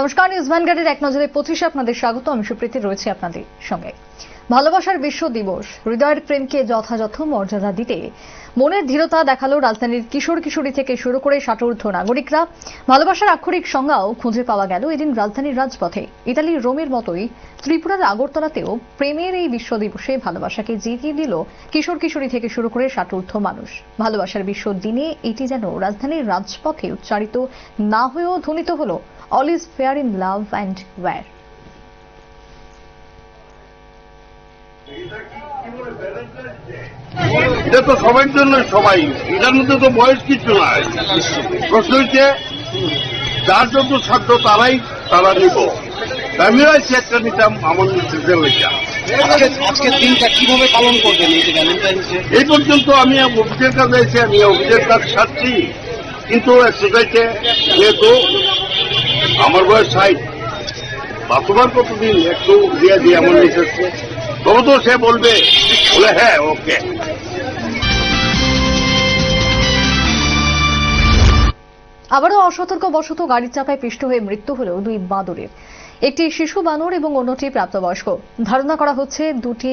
নমস্কার, নিউজ ভ্যানগার্ডের এক নজরে 25 আপনাদের স্বাগত। আমি সুপ্রীতি রয়েছে আপনাদের সঙ্গে। ভালোবাসার বিশ্ব দিবস, হৃদয়ের প্রেমকে যথাযথ মর্যাদা দিতে মনের ধীরতা দেখালো রাজধানীর কিশোর কিশোরী থেকে শুরু করে ষাটোর্ধ্ব নাগরিকরা। ভালোবাসার আক্ষরিক সংজ্ঞাও খুঁজে পাওয়া গেল এদিন রাজধানীর রাজপথে। ইতালির রোমের মতোই ত্রিপুরার আগরতলাতেও প্রেমের এই বিশ্ব দিবসে ভালোবাসাকে জিতিয়ে দিল কিশোর কিশোরী থেকে শুরু করে ষাটোর্ধ্ব মানুষ। ভালোবাসার বিশ্ব দিনে এটি যেন রাজধানীর রাজপথে উচ্চারিত না হয়েও ধ্বনিত হল all is fair in love and war. এটা তো সবার জন্য, সবাই এটার মধ্যে তো বয়স কিছু নাই। প্রশ্ন হচ্ছে যার যত সাধ্য তারা নিব। আমিও একটা নিতাম আমার নিজেদের লেখা। আজকে দিনটা কিভাবে পালন করবেন? এই পর্যন্ত আমি অফিসের কাজে এসে আমি অফিসের কাজ সারছি, কিন্তু এক্সারসাইজে যেহেতু আমার বয়স 60, বাস্তবার কতদিন একটু দিয়ে আমার নিচেছে, তবে তো সে বলে হ্যাঁ ওকে। আবারও অসতর্কবশত গাড়ির চাপায় পিষ্ট হয়ে মৃত্যু হল দুই বাঁদরের। একটি শিশু বানর এবং অন্যটি প্রাপ্তবয়স্ক। ধারণা করা হচ্ছে দুটি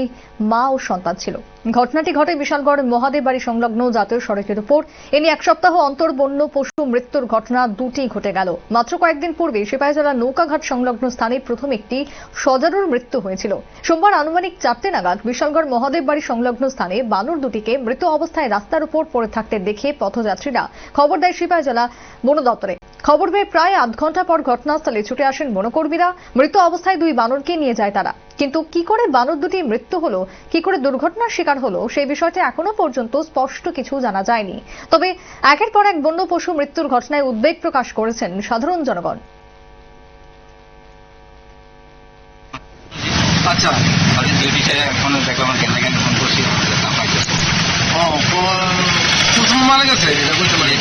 মা ও সন্তান ছিল। ঘটনাটি ঘটে বিশালগড় মহাদেব বাড়ি সংলগ্ন জাতীয় সড়কের উপর। এ নিয়ে এক সপ্তাহ অন্তর বন্য পশু মৃত্যুর ঘটনা দুটি ঘটে গেল। মাত্র কয়েকদিন পূর্বে সিপাহীজলা নৌকাঘাট সংলগ্ন স্থানে প্রথম একটি সজারুর মৃত্যু হয়েছিল। সোমবার আনুমানিক 4টে নাগাদ বিশালগড় মহাদেব বাড়ি সংলগ্ন স্থানে বানর দুটিকে মৃত অবস্থায় রাস্তার উপর পড়ে থাকতে দেখে পথযাত্রীরা খবর দেয় সিপাহীজলা বন দপ্তরে। খবর পেয়ে প্রায় আধ ঘন্টা পর ঘটনাস্থলে ছুটে আসেন বনকর্মীরা। মৃত অবস্থায় দুই বানরকে নিয়ে যায় তারা। কিন্তু কি করে বানর দুটি মৃত্যু হলো, কি করে দুর্ঘটনার শিকার হলো, সেই বিষয়টি এখনো পর্যন্ত স্পষ্ট কিছু জানা যায়নি। তবে একের পর এক বন্য পশু মৃত্যুর ঘটনায় উদ্বেগ প্রকাশ করেছেন সাধারণ জনগণ। আচ্ছা, আমি ডিউটিতে এখন দেখলাম কেন ফোন করছি, প্রথম মারা গেছে এটা বলতে পারি।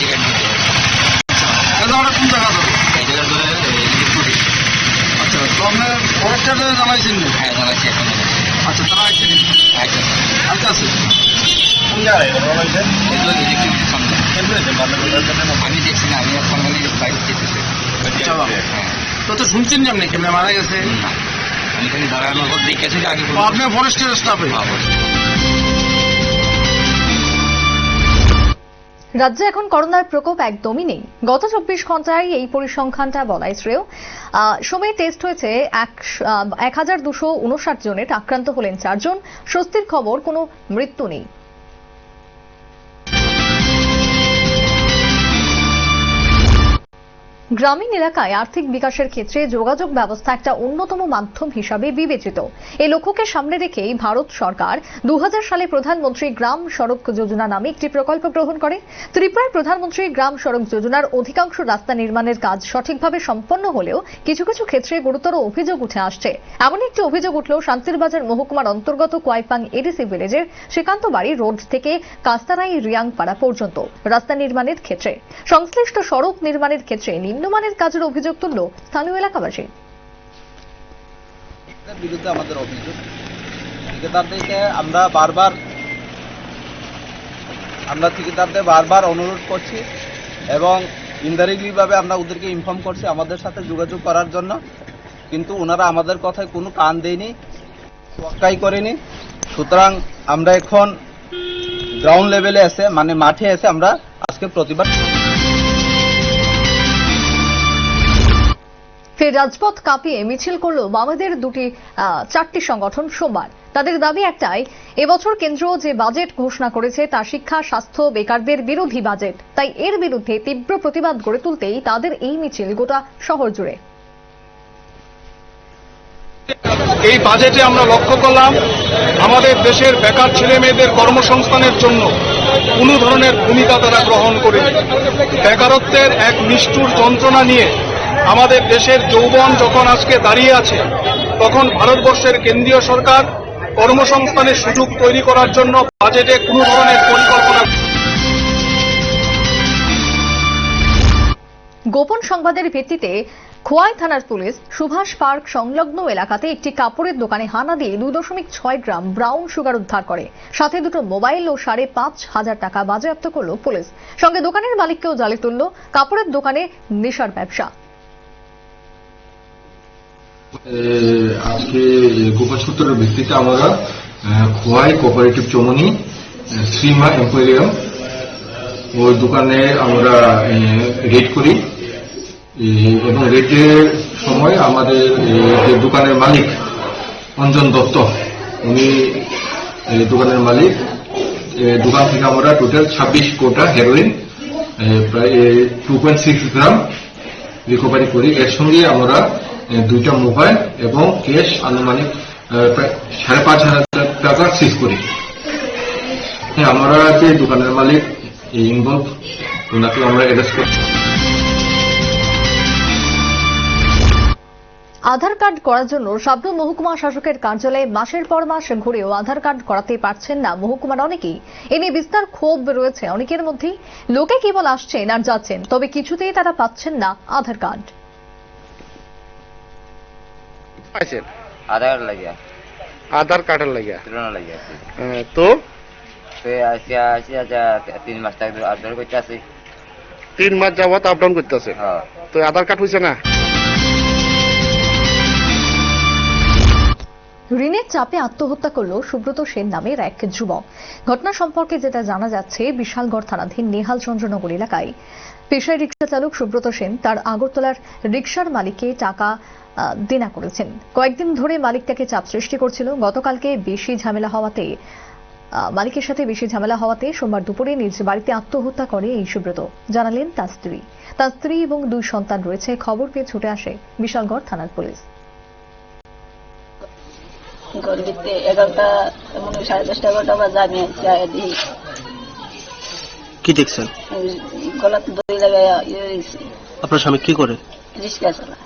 আমরা কোন জায়গা ধরো? আচ্ছা, তো আপনার পরেরটা জানাইছেন? হ্যাঁ জানাচ্ছি এখন। আচ্ছা, তারা আসছেন? আচ্ছা আছে কোন জায়গায় জানাইছেন? আমি দেখছি না, আমি এখন বাইক দেখতেছি। তো শুনছেন যে আপনি কেমন মারা গেছে? আমি এখানে দাঁড়ানোর পর দেখেছি আগে। আপনার ফরেস্টের স্টাফে? রাজ্যে এখন করোনার প্রকোপ একদমই নেই। গত 24 ঘন্টায় এই পরিসংখ্যানটা বলাই শ্রেয়। সময় টেস্ট হয়েছে 1259 জনের, আক্রান্ত হলেন 4 জন। স্বস্তির খবর, কোনো মৃত্যু নেই। গ্রামীণ এলাকায় আর্থিক বিকাশের ক্ষেত্রে যোগাযোগ ব্যবস্থা একটা অন্যতম মাধ্যম হিসাবে বিবেচিত। এই লক্ষ্যকে সামনে রেখেই ভারত সরকার 2000 সালে প্রধানমন্ত্রী গ্রাম সড়ক যোজনা নামে একটি প্রকল্প গ্রহণ করে। ত্রিপুরায় প্রধানমন্ত্রী গ্রাম সড়ক যোজনার অধিকাংশ রাস্তা নির্মাণের কাজ সঠিকভাবে সম্পন্ন হলেও কিছু কিছু ক্ষেত্রে গুরুতর অভিযোগ উঠে আসছে। এমন একটি অভিযোগ উঠল শান্তিরবাজার মহকুমার অন্তর্গত কোয়াইপাং এডিসি ভিলেজের শ্রীকান্ত বাড়ি রোড থেকে কাস্তারাই রিয়াংপাড়া পর্যন্ত রাস্তা নির্মাণের ক্ষেত্রে সংশ্লিষ্ট সড়ক নির্মাণের ক্ষেত্রে নিম্নমানের কাজের অভিযোগ তুলল স্থানীয় এলাকাবাসী। বিরুদ্ধে আমাদের অভিযোগ, ঠিকাদারদেরকে আমরা ঠিকাদারদের বারবার অনুরোধ করছি এবং ইনডাইরেক্টলি ভাবে আমরা ওদেরকে ইনফর্ম করছি আমাদের সাথে যোগাযোগ করার জন্য, কিন্তু ওনারা আমাদের কথায় কোনো কান দেয়নি, তোয়াক্কাই করেনি। সুতরাং আমরা এখন গ্রাউন্ড লেভেলে এসে, মানে মাঠে এসে আমরা আজকে প্রতিবাদ। ফের রাজপথ কাঁপিয়ে মিছিল করল বামেদের 4টি সংগঠন সোমবার। তাদের দাবি একটাই, এবছর কেন্দ্র যে বাজেট ঘোষণা করেছে তা শিক্ষা, স্বাস্থ্য, বেকারদের বিরোধী বাজেট। তাই এর বিরুদ্ধে তীব্র প্রতিবাদ গড়ে তুলতেই তাদের এই মিছিল গোটা শহর জুড়ে। এই বাজেটে আমরা লক্ষ্য করলাম আমাদের দেশের বেকার ছেলে মেয়েদের কর্মসংস্থানের জন্য কোনো ধরনের ভূমিকা তারা গ্রহণ করেনি। বেকারত্বের এক নিষ্ঠুর যন্ত্রণা নিয়ে আমাদের দেশের যৌবন যখন আজকে দাঁড়িয়ে আছে, তখন ভারতবর্ষের কেন্দ্রীয় সরকার কর্মসংস্থানের সুযোগ তৈরি করার জন্য বাজেটে কোনো ধরনের পরিকল্পনা। গোপন সংবাদের ভিত্তিতে খোয়াই থানার পুলিশ সুভাষ পার্ক সংলগ্ন এলাকাতে একটি কাপড়ের দোকানে হানা দিয়ে 2.6 গ্রাম ব্রাউন সুগার উদ্ধার করে। সাথে দুটো মোবাইল ও 5,500 টাকা বাজেয়াপ্ত করল পুলিশ। সঙ্গে দোকানের মালিককেও জালে তুলল কাপড়ের দোকানে নেশার ব্যবসা। আজকে গোপন সূত্রের ভিত্তিতে আমরা খোয়াই কোঅপারেটিভ চৌমনি শ্রীমা এম্পোরিয়াম ওই দোকানে আমরা রেড করি এবং রেডের সময় আমাদের যে দোকানের মালিক অঞ্জন দত্ত উনি দোকানের মালিক দোকান থেকে আমরা টোটাল 26 কোটা হেরোইন প্রায় 2.6 গ্রাম রিকভারি করি। এর সঙ্গে আমরা 2টা মোবাইল এবং ক্যাশ আনুমানিক প্রায় 5,500 টাকা সিজ করি। আমরা যে দোকানের মালিক ইনভলভ ওনাকে আমরা অ্যারেস্ট করি। আধার কার্ড করার জন্য শাবনূর মহকুমা শাসকের কার্যালয়ে মাসের পর মাস ঘুরেও আধার কার্ড করাতে পারছেন না মহকুমার অনেকেই। এ নিয়ে বিস্তার ক্ষোভ রয়েছে অনেকের মধ্যেই। লোকে কেবল আসছেন আর যাচ্ছেন, তবে কিছুতেই তারা পাচ্ছেন না আধার কার্ড। আধার কার্ডের লাগিয়া তুলনা লাগিয়া তো আচ্ছা 3 মাস থেকে আপডেট করতে আছি। 3 মাস যাবত আপ ডাউন করতেছে, তো আধার কার্ড হয়েছে না। ঋণের চাপে আত্মহত্যা করল সুব্রত সেন নামের এক যুবক। ঘটনা সম্পর্কে যেটা জানা যাচ্ছে, বিশালগড় থানাধীন নেহাল চন্দ্রনগর এলাকায় পেশায় রিক্সা চালক সুব্রত সেন তার আগরতলার রিক্সার মালিককে টাকা দেনা করেছেন। কয়েকদিন ধরে মালিক তাকে চাপ সৃষ্টি করছিল। গতকালকে মালিকের সাথে বেশি ঝামেলা হওয়াতে সোমবার দুপুরে নিজ বাড়িতে আত্মহত্যা করে এই সুব্রত, জানালেন তার স্ত্রী। তার স্ত্রী এবং 2 সন্তান রয়েছে। খবর পেয়ে ছুটে আসে বিশালগড় থানার পুলিশ। গরিবিতে 11টা 10:30 11টা বাজে আমি দিই। কি দেখছেন? গলাতে দড়ি লাগাইয়া আপনার স্বামী কি করে? রিক্সা চালায়।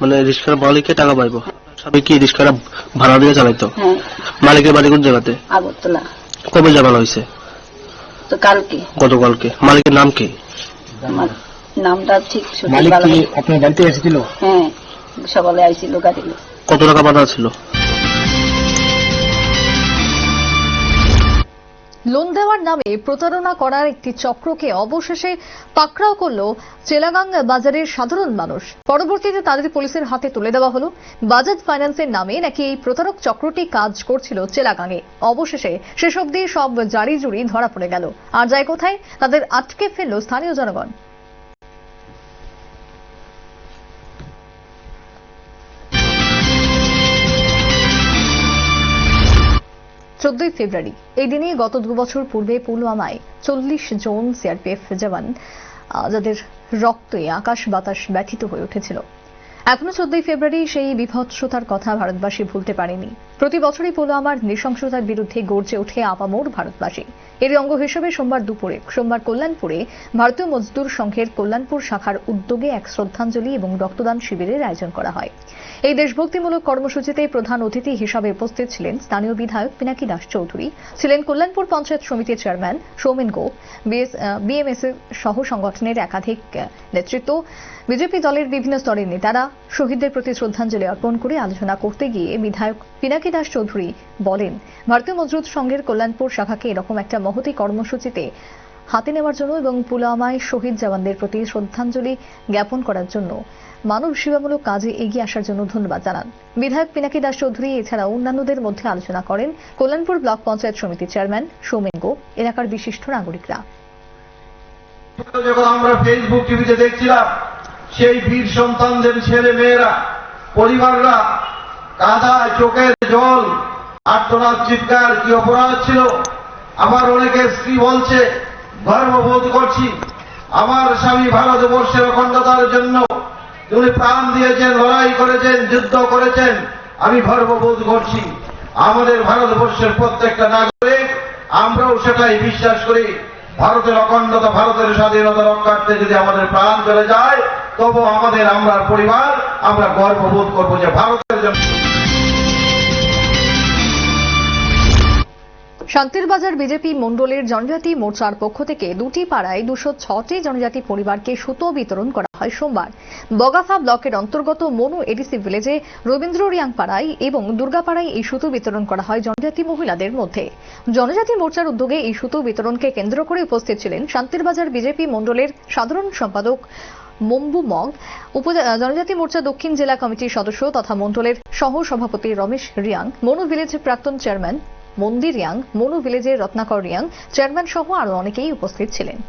মানে রিক্সার মালিককে টাকা পাইবো? স্বামী কি রিক্সাটা ভাড়া দিয়ে চালাইতো? হ্যাঁ। মালিকের বাড়ি কোন জায়গাতে? আগরতলা। কবে জানানো হয়েছে? তো কালকে। গতকালকে। মালিকের নাম কি? আমার নামটা ঠিক সঠিক মালিক বলা কি নেই। আপনার বাড়িতে এসেছিল? হ্যাঁ, সকালে আইছিল গাড়ি নিয়ে। কত টাকা বাধা ছিল? লোন দেওয়ার নামে প্রতারণা করার একটি চক্রকে অবশেষে পাকড়াও করল চেলাগাং বাজারের সাধারণ মানুষ। পরবর্তীতে তাদের পুলিশের হাতে তুলে দেওয়া হলো। বাজাজ ফাইন্যান্সের নামে নাকি এই প্রতারক চক্রটি কাজ করছিল চেলাগাংয়ে। অবশেষে সেসব দিয়ে সব জারি জুড়ি ধরা পড়ে গেল। আর যায় কোথায়? তাদের আটকে ফেলল স্থানীয় জনগণ। 14 ফেব্রুয়ারি এই দিনে গত 2 বছর পূর্বে পুলওয়ামায় 40 জন সিআরপিএফ জওয়ান যাদের রক্তে আকাশ বাতাস ব্যথিত হয়ে উঠেছিল। এখনো 14 ফেব্রুয়ারি সেই বিভৎসতার কথা ভারতবাসী ভুলতে পারেনি। প্রতি বছরই পুলওয়ামার নৃশংসতার বিরুদ্ধে গর্জে ওঠে আপামর ভারতবাসী। এর অঙ্গ হিসেবে সোমবার কল্যাণপুরে ভারতীয় মজদুর সংঘের কল্যাণপুর শাখার উদ্যোগে এক শ্রদ্ধাঞ্জলি এবং রক্তদান শিবিরের আয়োজন করা হয়। এই দেশভক্তিমূলক কর্মসূচিতে প্রধান অতিথি হিসাবে উপস্থিত ছিলেন স্থানীয় বিধায়ক পিনাকি দাস চৌধুরী, ছিলেন কল্যাণপুর পঞ্চায়েত সমিতির চেয়ারম্যান সৌমেন গোপ, বিএমএসএফ সহ সংগঠনের একাধিক নেতৃত্ব, বিজেপি দলের বিভিন্ন স্তরের নেতারা। শহীদদের প্রতি শ্রদ্ধাঞ্জলি অর্পণ করে আলোচনা করতে গিয়ে বিধায়ক পিনাকি দাস চৌধুরী বলেন, ভারতীয় মজদুর সংঘের কল্যাণপুর শাখাকে এরকম একটা মহতী কর্মসূচিতে হাতে নেওয়ার জন্য এবং পুলওয়ামায় শহীদ জওয়ানদের প্রতি শ্রদ্ধাঞ্জলি জ্ঞাপন করার জন্য মানব সেবামূলক কাজে এগিয়ে আসার জন্য ধন্যবাদ জানান বিধায়ক পিনাকি দাস চৌধুরী। এছাড়া অন্যান্যদের মধ্যে আলোচনা করেন কল্যাণপুর ব্লক পঞ্চায়েত সমিতির চেয়ারম্যান সৌমেন গোপ, এলাকার বিশিষ্ট নাগরিকরা। যখন আমরা ফেসবুক টিভিতে দেখছিলাম সেই বীর সন্তানদের ছেলে মেয়েরা, পরিবাররা কাঁদায়, চোখের জল, আর্তনাদ, চিৎকার, কি অপরাধ ছিল। আমার অনেকের স্ত্রী বলছে, গর্ববোধ করছি আমার স্বামী ভারতবর্ষের অখণ্ডতার জন্য উনি প্রাণ দিয়েছেন, লড়াই করেছেন, যুদ্ধ করেছেন, আমি গর্ববোধ করছি। আমাদের ভারতবর্ষের প্রত্যেকটা নাগরিক আমরাও সেটাই বিশ্বাস করি। ভারতের অখণ্ডতা, ভারতের স্বাধীনতা রক্ষার্থে যদি আমাদের প্রাণ চলে যায়, তবু আমরা পরিবার আমরা গর্ববোধ করবো যে ভারতের জন্য। শান্তিরবাজার বিজেপি মণ্ডলের জনজাতি মোর্চার পক্ষ থেকে 2টি পাড়ায় 206টি জনজাতি পরিবারকে সুতো বিতরণ করা হয় সোমবার। বগাফা ব্লকের অন্তর্গত মনু এডিসি ভিলেজে রবীন্দ্র রিয়াং পাড়ায় এবং দুর্গাপাড়ায় এই সুতো বিতরণ করা হয় জনজাতি মহিলাদের মধ্যে। জনজাতি মোর্চার উদ্যোগে এই সুতো বিতরণকে কেন্দ্র করে উপস্থিত ছিলেন শান্তিরবাজার বিজেপি মণ্ডলের সাধারণ সম্পাদক মম্বু মগ, জনজাতি মোর্চা দক্ষিণ জেলা কমিটির সদস্য তথা মণ্ডলের সহ সভাপতি রমেশ রিয়াং, মনু ভিলেজের প্রাক্তন চেয়ারম্যান মন্দির রিয়াং, মনু ভিলেজের রত্নাকর রিয়াং, চেয়ারম্যান সহ আরো অনেকেই উপস্থিত ছিলেন।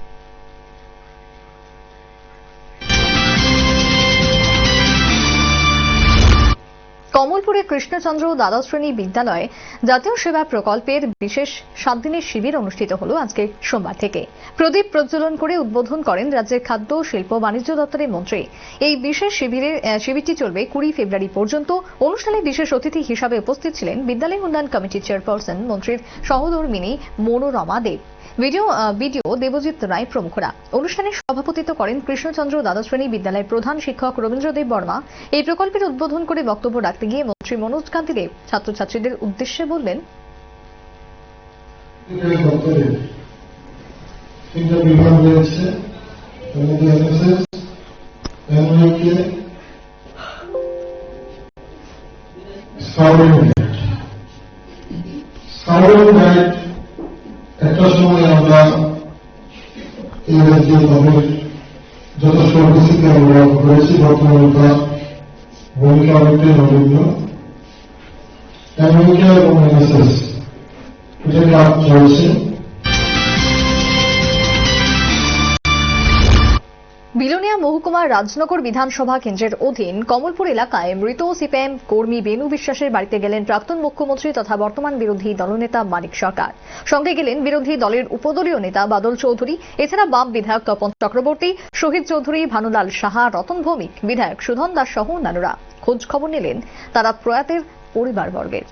কমলপুরে কৃষ্ণচন্দ্র দ্বাদশ শ্রেণী বিদ্যালয়ে জাতীয় সেবা প্রকল্পের বিশেষ 7 দিনের শিবির অনুষ্ঠিত হল আজকে সোমবার থেকে। প্রদীপ প্রজ্বলন করে উদ্বোধন করেন রাজ্যের খাদ্য, শিল্প, বাণিজ্য দপ্তরের মন্ত্রী। এই বিশেষ শিবিরটি চলবে 20 ফেব্রুয়ারি পর্যন্ত। অনুষ্ঠানে বিশেষ অতিথি হিসাবে উপস্থিত ছিলেন বিদ্যালয় উন্নয়ন কমিটির চেয়ারপারসন মন্ত্রীর সহধর্মিনী মনোরমা দেব, বিডিও দেবজিৎ রায় প্রমুখরা। অনুষ্ঠানে সভাপতিত্ব করেন কৃষ্ণচন্দ্র দ্বাদশ শ্রেণী বিদ্যালয়ের প্রধান শিক্ষক রবীন্দ্রদেব বর্মা। এই প্রকল্পের উদ্বোধন করে বক্তব্য রাখতে গিয়ে মন্ত্রী মনোজ কান্তি দেব ছাত্রছাত্রীদের উদ্দেশ্যে বললেন, একটা সময় আমরা এই রাজ্যের গভর্নমেন্ট যথেষ্ট উপস্থিতি আমরা করেছি। বর্তমানে তার ভূমিকা অনেকটাই নগণ্য। আমেরিকা এবং এনএসএস এটা কাজ চলছে। বিলোনিয়া মহকুমার রাজনগর বিধানসভা কেন্দ্রের অধীন কমলপুর এলাকায় মৃত সিপিএম কর্মী বেনু বিশ্বাসের বাড়িতে গেলেন প্রাক্তন মুখ্যমন্ত্রী তথা বর্তমান বিরোধী দলনেতা মানিক সরকার। সঙ্গে গেলেন বিরোধী দলের উপদলীয় নেতা বাদল চৌধুরী, এছাড়া বাম বিধায়ক তপন চক্রবর্তী, শহীদ চৌধুরী, ভানুলাল সাহা, রতন ভৌমিক, বিধায়ক সুধন দাস সহ অন্যান্যরা। খোঁজ খবর নিলেন তারা প্রয়াতের পরিবারবর্গের।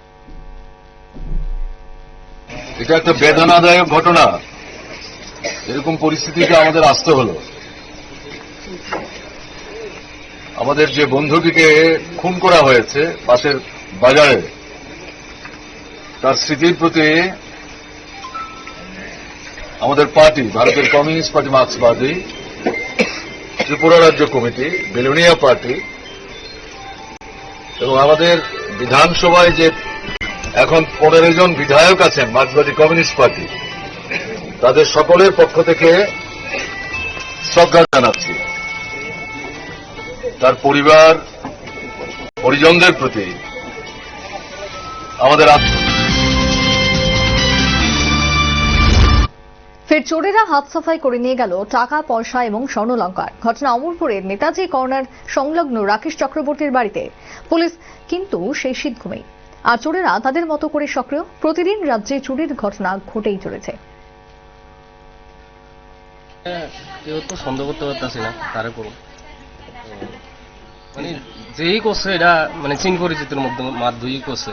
এটা একটা বেদনাদায়ক ঘটনা। এরকম পরিস্থিতিতে আমাদের আসতে হলো। আমাদের যে বন্ধুটিকে খুন করা হয়েছে পাশের বাজারে, তার স্মৃতির প্রতি আমাদের পার্টি, ভারতের কমিউনিস্ট পার্টি মার্ক্সবাদী, ত্রিপুরা রাজ্য কমিটি, বিলোনিয়া পার্টি এবং আমাদের বিধানসভায় যে এখন 15 জন বিধায়ক আছেন মার্ক্সবাদী কমিউনিস্ট পার্টি, তাদের সকলের পক্ষ থেকে শ্রদ্ধা জানাচ্ছি। তার পরিবার পরিজনদের প্রতি আমাদের। ফের চোরেরা হাত সাফাই করে নিয়ে গেল টাকা, পয়সা এবং স্বর্ণলঙ্কার। ঘটনা অমরপুরের নেতাজি কর্নার সংলগ্ন রাকেশ চক্রবর্তীর বাড়িতে। পুলিশ কিন্তু সেই শীত ঘুমেই, আর চোরেরা তাদের মতো করে সক্রিয়। প্রতিদিন রাজ্যে চুরির ঘটনা ঘটেই চলেছে। কেউ তো সন্দেহ করতে পারতেছি না তার উপর, মানে যেই করছে এটা মানে চিন পরিচিতির মধ্যে মাধ্যই করছে।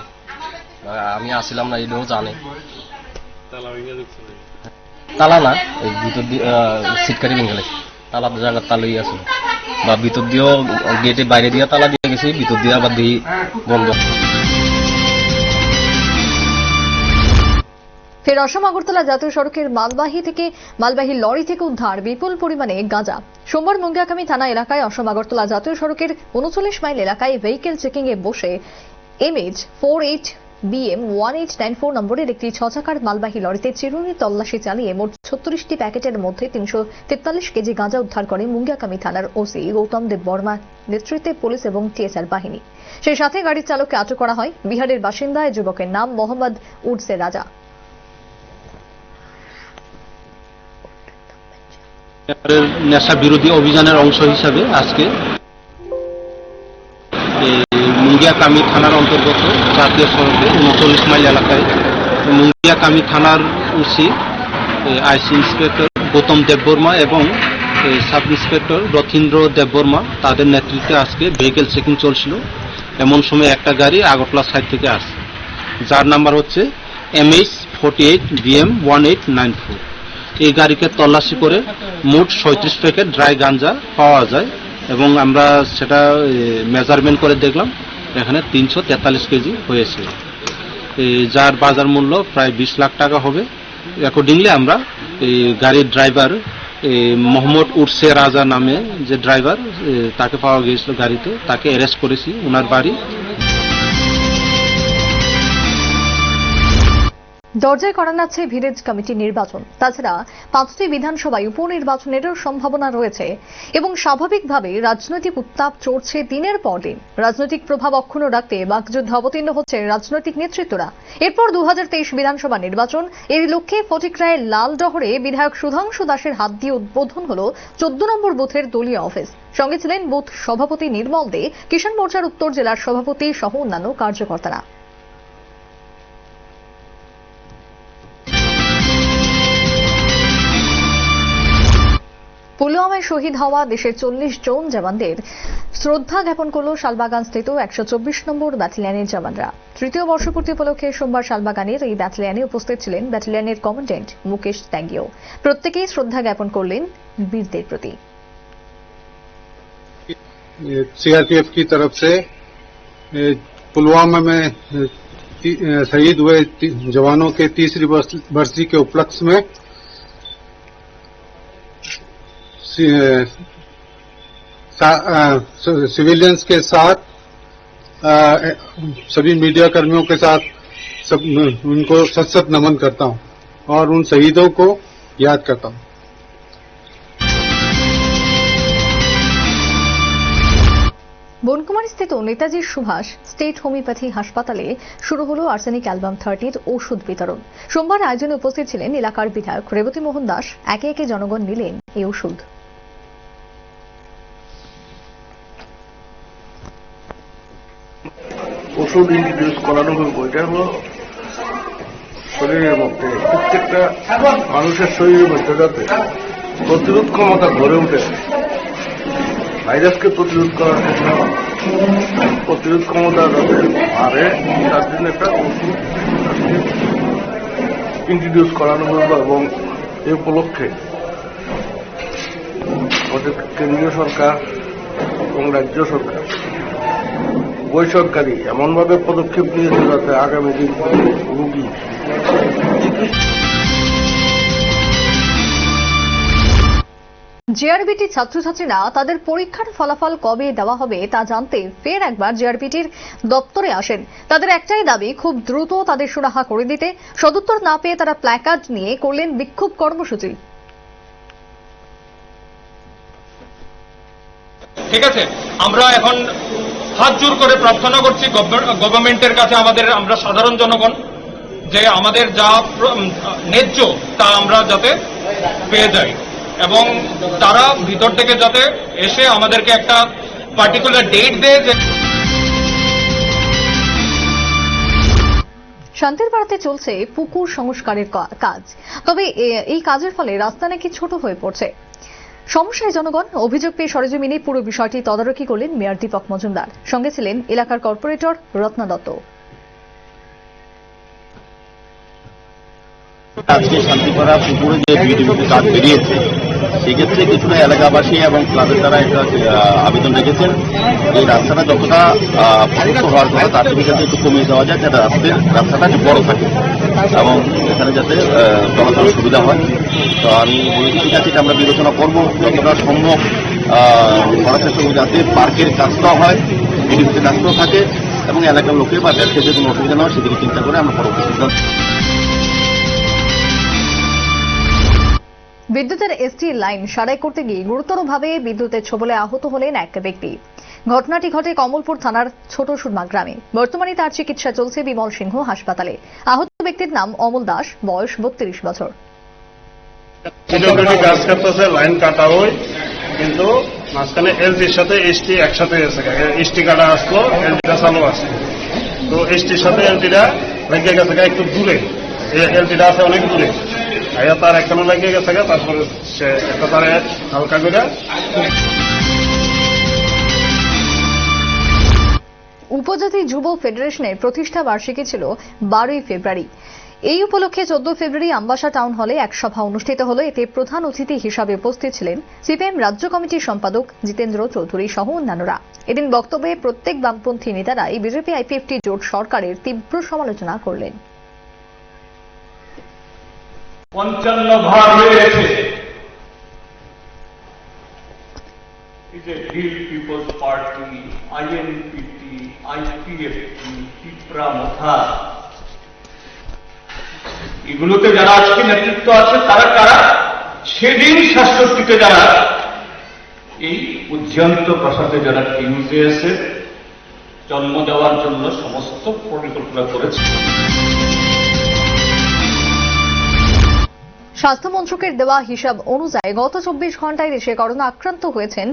আমি আসছিলাম না, এটাও জানে। তালা না, এই ভিতর দিয়ে সিটকারি ভেঙে গেছে। তালা জায়গার তালাই আছে, বা ভিতর দিয়েও গেটে বাইরে দিয়ে তালা দিয়ে গেছি, ভিতর দিয়ে আবার দিয়ে বন্ধ। ফের অসম আগরতলা জাতীয় সড়কের মালবাহী লরি থেকে উদ্ধার বিপুল পরিমাণে গাঁজা। সোমবার মুঙ্গিয়াকামী থানা এলাকায় অসম আগরতলা জাতীয় সড়কের 39 মাইল এলাকায় ভেহিকেল চেকিং এ বসে MH48 BM 1894 নম্বরের একটি 6 চাকার মালবাহী লরিতে চিরুনি তল্লাশি চালিয়ে মোট 36টি প্যাকেটের মধ্যে 343 কেজি গাঁজা উদ্ধার করে মুঙ্গিয়াকামী থানার ওসি গৌতম দেব বর্মা নেতৃত্বে পুলিশ এবং TSR বাহিনী। সেই সাথে গাড়ির চালককে আটক করা হয়। বিহারের বাসিন্দা এই যুবকের নাম মোহাম্মদ উডসে রাজা। নেশা বিরোধী অভিযানের অংশ হিসাবে আজকে মুঙ্গিয়াকামী থানার অন্তর্গত জাতীয় সড়কে 39 মাইল এলাকায় মুঙ্গিয়াকামী থানার ওসি আইসি ইন্সপেক্টর গৌতম দেববর্মা এবং সাব ইন্সপেক্টর রথীন্দ্র দেববর্মা তাদের নেতৃত্বে আজকে ভেহিকেল চেকিং চলছিল। এমন সময় একটা গাড়ি আগরতলা সাইড থেকে আসে, যার নাম্বার হচ্ছে MH48 BM 1894। এই গাড়িকে তল্লাশি করে মোট 37 প্যাকেট ড্রাই গাঞ্জা পাওয়া যায় এবং আমরা সেটা মেজারমেন্ট করে দেখলাম এখানে 343 কেজি হয়েছে, যার বাজার মূল্য প্রায় 20 লাখ টাকা হবে। অ্যাকর্ডিংলি আমরা এই গাড়ির ড্রাইভার মোহাম্মদ উডসে রাজা নামে যে ড্রাইভার, তাকে পাওয়া গিয়েছিল গাড়িতে, তাকে অ্যারেস্ট করেছি। ওনার বাড়ি দরজায় করা নাচ্ছে ভিলেজ কমিটি নির্বাচন। তাছাড়া 5টি বিধানসভায় উপনির্বাচনেরও সম্ভাবনা রয়েছে এবং স্বাভাবিকভাবে রাজনৈতিক উত্তাপ চড়ছে দিনের পর দিন। রাজনৈতিক প্রভাব অক্ষুণ্ণ রাখতে বাকযুদ্ধে অবতীর্ণ হচ্ছে রাজনৈতিক নেতৃত্বরা। এরপর 2023 বিধানসভা নির্বাচন, এর লক্ষ্যে ফটিকরায়ের লালডহরে বিধায়ক সুধাংশু দাসের হাত দিয়ে উদ্বোধন হল 14 নম্বর বুথের দলীয় অফিস। সঙ্গে ছিলেন বুথ সভাপতি নির্মল দে, কিষাণ মোর্চার উত্তর জেলার সভাপতি সহ অন্যান্য কার্যকর্তারা। পুলওয়ামায় শহীদ হওয়া দেশের 40 জন জওয়ানদের শ্রদ্ধা জ্ঞাপন করল শালবাগান স্থিত 124 নম্বর ব্যাটালিয়নের জওয়ানরা। তৃতীয় বর্ষপূর্তি উপলক্ষে সোমবার শালবাগানের এই ব্যাটালিয়নে উপস্থিত ছিলেন ব্যাটালিয়নের কমান্ড্যান্ট মুকেশ ত্যাগীও। প্রত্যেকেই শ্রদ্ধা জ্ঞাপন করলেন বীরদের প্রতি। सीआरपीएफ की तरफ से पुलवामा में शहीद हुए जवानों के 30वीं बरसी के उपलक्ष्य में सिविलियंस के साथ सभी मीडिया कर्मियों के साथ सब उनको सत नमन करता हूं और उन शहीदों को याद करता हूं। বনকুমারী স্থিত নেতাজি সুভাষ স্টেট হোমিওপ্যাথি হাসপাতালে শুরু হলো আর্সেনিক অ্যালবাম 30-র ওষুধ বিতরণ। সোমবার আয়োজনে উপস্থিত ছিলেন এলাকার বিধায়ক রেবতী মোহন দাস। একে একে জনগণ নিলেন এই ওষুধ। ওষুধ ইন্ট্রোডিউস করানো হলো, এটা হলো শরীরের মধ্যে, প্রত্যেকটা মানুষের শরীরের মধ্যে যাতে প্রতিরোধ ক্ষমতা গড়ে ওঠে, ভাইরাসকে প্রতিরোধ করার জন্য প্রতিরোধ ক্ষমতা যাতে বাড়ে, তার জন্য একটা ওষুধ ইন্ট্রোডিউস করানো হলো। এবং এই উপলক্ষে আমাদের কেন্দ্রীয় সরকার এবং রাজ্য সরকার বেসরকারি এমনভাবে পদক্ষেপ নিয়েছে যাতে আগামী দিন রোগী জেআরবিটি ছাত্রছাত্রীরা তাদের পরীক্ষার ফলাফল কবে দেওয়া হবে তা জানতে ফের একবার জেআরবিটির দপ্তরে আসেন। তাদের একটাই দাবি, খুব দ্রুত তাদের সুরাহা করে দিতে। সদুত্তর না পেয়ে তারা প্ল্যাকার্ড নিয়ে করলেন বিক্ষোভ কর্মসূচি। ঠিক আছে, আমরা এখন হাত জোর করে প্রার্থনা করছি গভর্নমেন্টের কাছে, আমরা সাধারণ জনগণ, যে আমাদের যা ন্যায্য তা আমরা যাতে পেয়ে যাই এবং তারা ভিতর থেকে যাতে এসে আমাদেরকে একটা পার্টিকুলার ডেট দেয়। যে শান্তির পাড়াতে চলছে পুকুর সংস্কারের কাজ, তবে এই কাজের ফলে রাস্তা নাকি ছোট হয়ে পড়ছে। সমস্যায় জনগণ। অভিযোগ পেয়ে সরেজমিনে পুরো বিষয়টি তদারকি করলেন মেয়র দীপক মজুমদার। সঙ্গে ছিলেন এলাকার কর্পোরেটর রত্না দত্ত। আজকে শান্তিপাড়া পুকুরে যে বিডিপির কাজ বেরিয়েছে, সেক্ষেত্রে কিছুটা এলাকাবাসী এবং ক্লাবের দ্বারা একটা আবেদন রেখেছেন এই রাস্তাটা যতটা প্রশস্ত হওয়ার কথা তার থেকে যাতে একটু কমিয়ে দেওয়া যায়, যাতে রাস্তাটা বড় থাকে এবং এখানে যাতে চলাচলের সুবিধা হয়। তো আমি বলেছি ঠিক আছে, এটা আমরা বিবেচনা করবো, যতটা সম্ভব করার চেষ্টা করবো যাতে পার্কের কাজটাও হয়, বিডিপির কাজটাও থাকে এবং এলাকার লোকের বা ব্যবসায়ীদের কোনো অসুবিধা না হয় সেদিকে চিন্তা করে আমরা পরবর্তী সিদ্ধান্ত। বিদ্যুতের এসটি লাইন সারাই করতে গিয়ে গুরুতরভাবে বিদ্যুতের ছোবলে আহত হলেন এক ব্যক্তি। ঘটনাটি ঘটে কমলপুর থানার ছোট সুরমা গ্রামে। বর্তমানে তার চিকিৎসা চলছে বিমল সিংহ হাসপাতালে। আহত ব্যক্তির নাম অমল দাস, বয়স 32 বছর। কাজ করতেছে, লাইন কাটা হয়, কিন্তু মাঝখানে এলজির সাথে এসটি একসাথে এসে এসটি কাটা আসলো, এলজিটা চালু আছে, তো এসটির সাথে এলজিটা লেগে গেছে একটু দূরে, এলজিটা আছে অনেক দূরে, তার এখানে লেগে গেছে, তারপরে সে একটা তারে হালকা করে। উপজাতি যুব ফেডারেশনের প্রতিষ্ঠা বার্ষিকী ছিল 12 ফেব্রুয়ারি। এই উপলক্ষে 14 ফেব্রুয়ারি আমবাসা টাউন হলে এক সভা অনুষ্ঠিত হল। এতে প্রধান অতিথি হিসাবে উপস্থিত ছিলেন সিপিএম রাজ্য কমিটির সম্পাদক জিতেন্দ্র চৌধুরী সহ অন্যান্যরা। এদিন বক্তব্যে প্রত্যেক বামপন্থী নেতারাই বিজেপি আইপিএফটি জোট সরকারের তীব্র সমালোচনা করলেন। 55 ভাগ হয়ে গেছে। Hill peoples party, INPT, IPFT, Tipra Motha এগুলোতে যারা আজকে নেতৃত্ব আছে তারা কারা, সেদিন ৬৭তে যারা এই উজ্জয়ন্ত প্রাসাদে যারা ইউজেএসের জন্ম দেওয়ার জন্য সমস্ত পরিকল্পনা করেছে। স্বাস্থ্য মন্ত্রকের দেওয়া হিসাব অনুযায়ী গত ২৪ ঘন্টায় দেশে করোনা আক্রান্ত হয়েছেন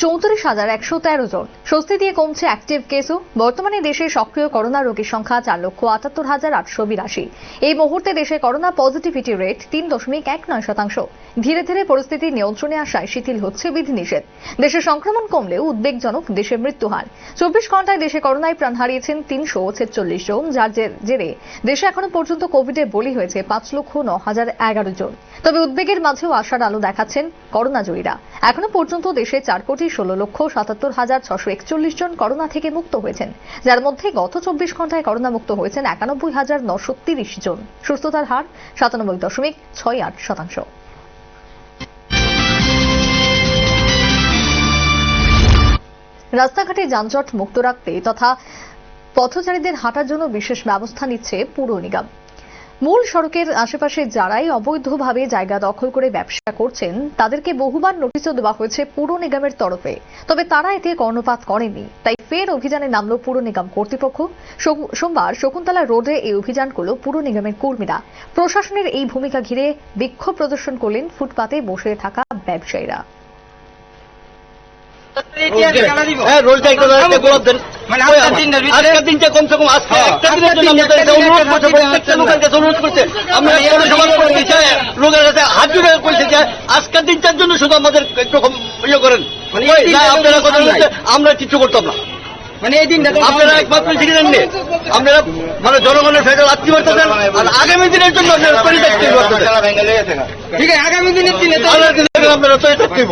৩৪,১১৩ জন। স্বস্তি দিয়ে কমছে অ্যাক্টিভ কেসও। বর্তমানে দেশে সক্রিয় করোনা রোগীর সংখ্যা ৪,৭৮,৮৮২। এই মুহূর্তে দেশে করোনা পজিটিভিটি রেট ৩.১৯%। ধীরে ধীরে পরিস্থিতি নিয়ন্ত্রণে আসায় শিথিল হচ্ছে বিধিনিষেধ। দেশে সংক্রমণ কমলেও উদ্বেগজনক দেশের মৃত্যু হার। ২৪ ঘন্টায় দেশে করোনায় প্রাণ হারিয়েছেন ৩৪৬ জন, যার জেরে দেশে এখনো পর্যন্ত কোভিডে বলি হয়েছে ৫,০৯,০১১ জন। তবে উদ্বেগের মাঝেও আশার আলো দেখাচ্ছেন করোনা জয়ীরা। এখনো পর্যন্ত দেশে ৪,১৬,৭৭,৬৪১ জন করোনা থেকে মুক্ত হয়েছেন, যার মধ্যে গত ২৪ ঘন্টায় করোনা মুক্ত হয়েছেন ৯১,৯৩০ জন। সুস্থতার হার ৯৭.৬৮%। রাস্তাঘাটে যানজট মুক্ত রাখতে তথা পথচারীদের হাঁটার জন্য বিশেষ ব্যবস্থা নিচ্ছে পুর নিগম। মূল সড়কের আশেপাশে যারাই অবৈধভাবে জায়গা দখল করে ব্যবসা করছেন তাদেরকে বহুবার নোটিশও দেওয়া হয়েছে পুর নিগমের তরফে, তবে তারা এতে কর্ণপাত করেনি। তাই ফের অভিযানে নামল পুর নিগম কর্তৃপক্ষ। সোমবার শকুন্তলা রোডে এই অভিযান করল পুর নিগমের কর্মীরা। প্রশাসনের এই ভূমিকা ঘিরে বিক্ষোভ প্রদর্শন করলেন ফুটপাতে বসে থাকা ব্যবসায়ীরা। আজকের দিনটার জন্য শুধু আমাদের একরকম ইয়ে করেন, আমরা কিছু করতাম না। মানে এই দিন আপনারা একমাত্র ঠিক নেননি, আপনারা মানে জনগণের ফেডারেল আত্মীয় করতেছেন, আর আগামী দিনের জন্য আপনারা ঠিক আছে, আগামী দিনের দিনে আপনারা তৈরি থাকতে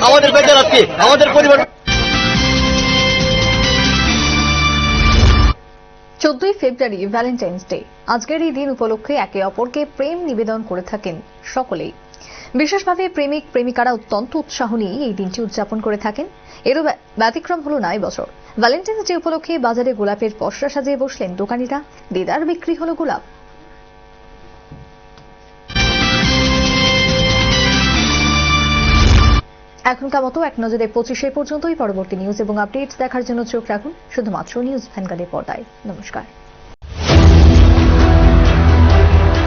আমাদের বেকার আছে, আমাদের পরিবার। 14 ফেব্রুয়ারি ভ্যালেন্টাইন্স ডে। আজকের এই দিন উপলক্ষে একে অপরকে প্রেম নিবেদন করে থাকেন সকলেই। বিশেষভাবে প্রেমিক প্রেমিকারা অত্যন্ত উৎসাহ নিয়ে এই দিনটি উদযাপন করে থাকেন। এরও ব্যতিক্রম হলো না এবছর। ভ্যালেন্টাইন্স ডে উপলক্ষে বাজারে গোলাপের পসরা সাজিয়ে বসলেন দোকানিরা। দেদার বিক্রি হলো গোলাপ। এখনকার মতো এক নজরে 25 পর্যন্তই। পরবর্তী নিউজ এবং আপডেটস দেখার জন্য চোখ রাখুন শুধুমাত্র নিউজ ভ্যানগার্ডের পর্দায়। নমস্কার।